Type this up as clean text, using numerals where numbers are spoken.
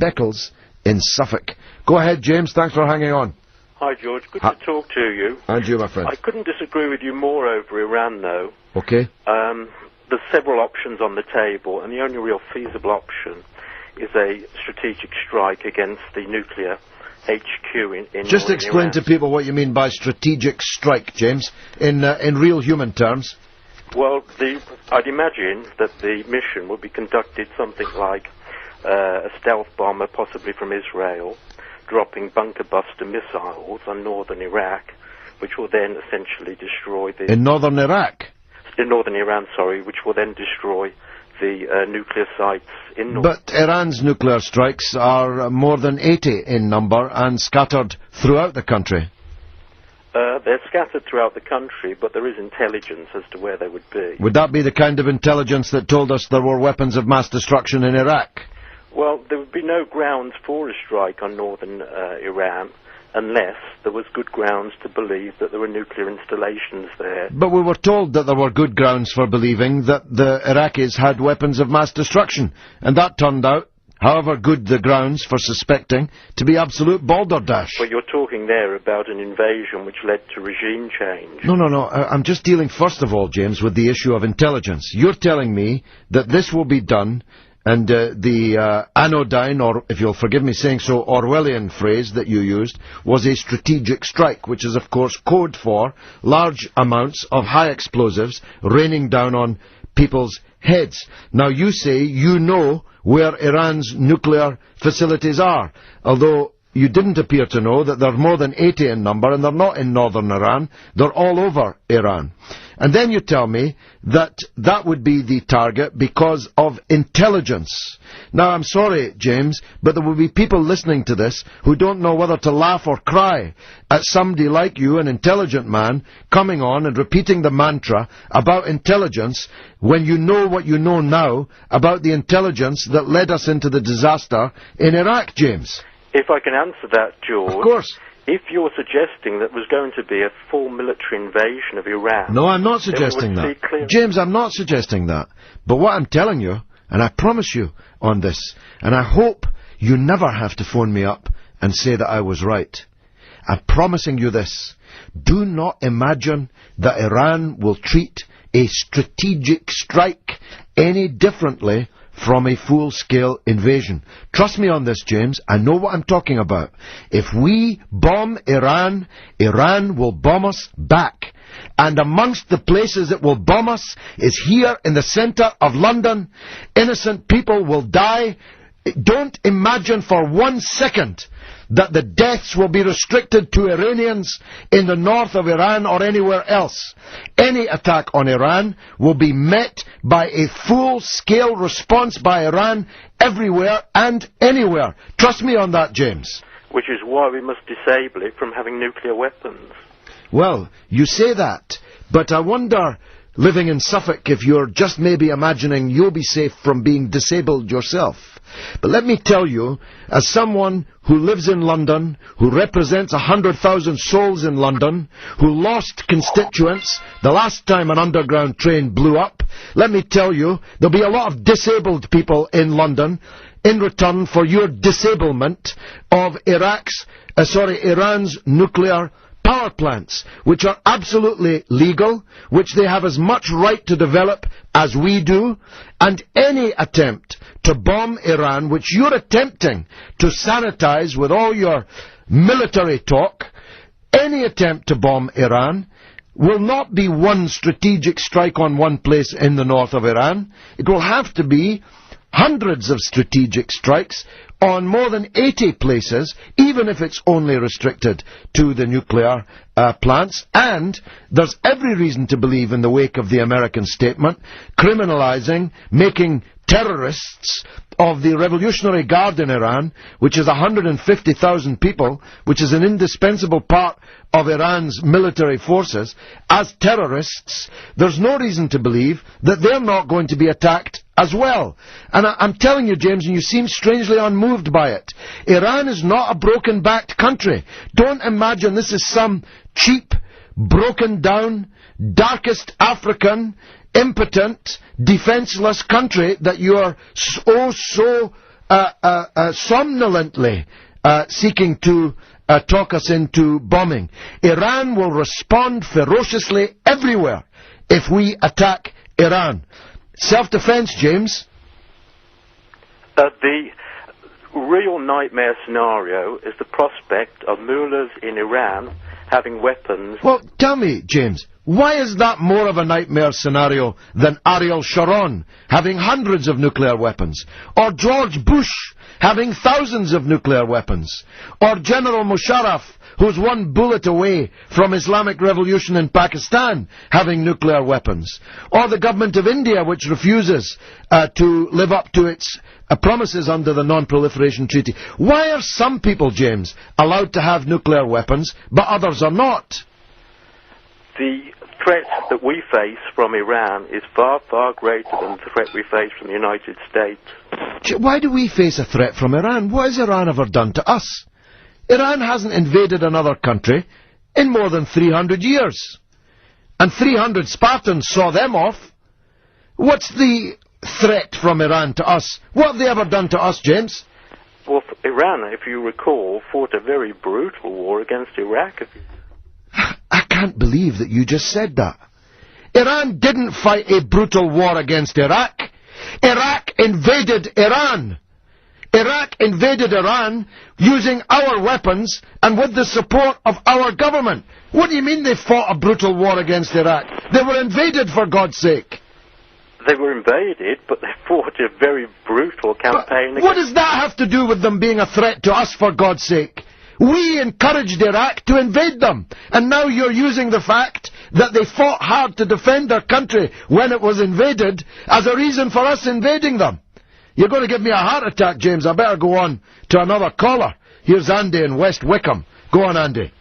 Beckles in Suffolk. Go ahead, James. Thanks for hanging on. Hi, George. Good to talk to you. And you, my friend. I couldn't disagree with you more over Iran, though. Okay. There's several options on the table, and the only real feasible option is a strategic strike against the nuclear HQ in Just explain Iran. to people what you mean by strategic strike, James, in real human terms. Well, I'd imagine that the mission would be conducted something like a stealth bomber, possibly from Israel, dropping bunker buster missiles on northern Iraq, which will then essentially destroy the... In northern Iraq? In northern Iran, sorry, which will then destroy the nuclear sites in north. But Iran's nuclear strikes are more than 80 in number and scattered throughout the country. They're scattered throughout the country, but there is intelligence as to where they would be. Would that be the kind of intelligence that told us there were weapons of mass destruction in Iraq? Well, there would be no grounds for a strike on northern Iran unless there was good grounds to believe that there were nuclear installations there. But we were told that there were good grounds for believing that the Iraqis had weapons of mass destruction, and that turned out, however good the grounds for suspecting, to be absolute balderdash. But you're talking there about an invasion which led to regime change. No. I'm just dealing, first of all, James, with the issue of intelligence. You're telling me that this will be done, and the anodyne, or if you'll forgive me saying so, Orwellian phrase that you used, was a strategic strike, which is, of course, code for large amounts of high explosives raining down on people's heads. Now, you say you know where Iran's nuclear facilities are, although you didn't appear to know that they're more than 80 in number, and they're not in northern Iran, they're all over Iran. And then you tell me that that would be the target because of intelligence. Now, I'm sorry, James, but there will be people listening to this who don't know whether to laugh or cry at somebody like you, an intelligent man, coming on and repeating the mantra about intelligence when you know what you know now about the intelligence that led us into the disaster in Iraq, James. If I can answer that, George. Of course. If you're suggesting that there's going to be a full military invasion of Iran... No, I'm not suggesting that. James, I'm not suggesting that. But what I'm telling you, and I promise you on this, and I hope you never have to phone me up and say that I was right. I'm promising you this. Do not imagine that Iran will treat a strategic strike any differently from a full-scale invasion. Trust me on this, James. I know what I'm talking about. If we bomb Iran, Iran will bomb us back. And amongst the places it will bomb us is here in the centre of London. Innocent people will die. Don't imagine for 1 second that the deaths will be restricted to Iranians in the north of Iran or anywhere else. Any attack on Iran will be met by a full-scale response by Iran everywhere and anywhere. Trust me on that, James. Which is why we must disable it from having nuclear weapons. Well, you say that, but I wonder, living in Suffolk, if you're just maybe imagining you'll be safe from being disabled yourself. But let me tell you, as someone who lives in London, who represents 100,000 souls in London, who lost constituents the last time an underground train blew up, let me tell you, there'll be a lot of disabled people in London in return for your disablement of Iran's nuclear power plants, which are absolutely legal, which they have as much right to develop as we do, and any attempt to bomb Iran, which you're attempting to sanitize with all your military talk, any attempt to bomb Iran will not be one strategic strike on one place in the north of Iran. It will have to be hundreds of strategic strikes on more than 80 places, even if it's only restricted to the nuclear plants. And there's every reason to believe, in the wake of the American statement, criminalizing, making terrorists of the Revolutionary Guard in Iran, which is 150,000 people, which is an indispensable part of Iran's military forces, as terrorists. There's no reason to believe that they're not going to be attacked as well. And I'm telling you, James, and you seem strangely unmoved by it, Iran is not a broken-backed country. Don't imagine this is some cheap, broken-down, darkest African, impotent, defenseless country that you are so somnolently seeking to talk us into bombing. Iran will respond ferociously everywhere if we attack Iran. Self-defense, James? The real nightmare scenario is the prospect of mullahs in Iran having weapons. Well, tell me, James, why is that more of a nightmare scenario than Ariel Sharon having hundreds of nuclear weapons? Or George Bush having thousands of nuclear weapons? Or General Musharraf, who's one bullet away from Islamic revolution in Pakistan, having nuclear weapons? Or the government of India, which refuses to live up to its promises under the Non-Proliferation Treaty? Why are some people, James, allowed to have nuclear weapons, but others are not? The threat that we face from Iran is far, far greater than the threat we face from the United States. Why do we face a threat from Iran? What has Iran ever done to us? Iran hasn't invaded another country in more than 300 years. And 300 Spartans saw them off. What's the threat from Iran to us? What have they ever done to us, James? Well, Iran, if you recall, fought a very brutal war against Iraq. I can't believe that you just said that. Iran didn't fight a brutal war against Iraq. Iraq invaded Iran. Iraq invaded Iran using our weapons and with the support of our government. What do you mean they fought a brutal war against Iraq? They were invaded, for God's sake. They were invaded, but they fought a very brutal campaign. What does that have to do with them being a threat to us, for God's sake? We encouraged Iraq to invade them, and now you're using the fact that they fought hard to defend their country when it was invaded as a reason for us invading them. You're going to give me a heart attack, James. I better go on to another caller. Here's Andy in West Wickham. Go on, Andy.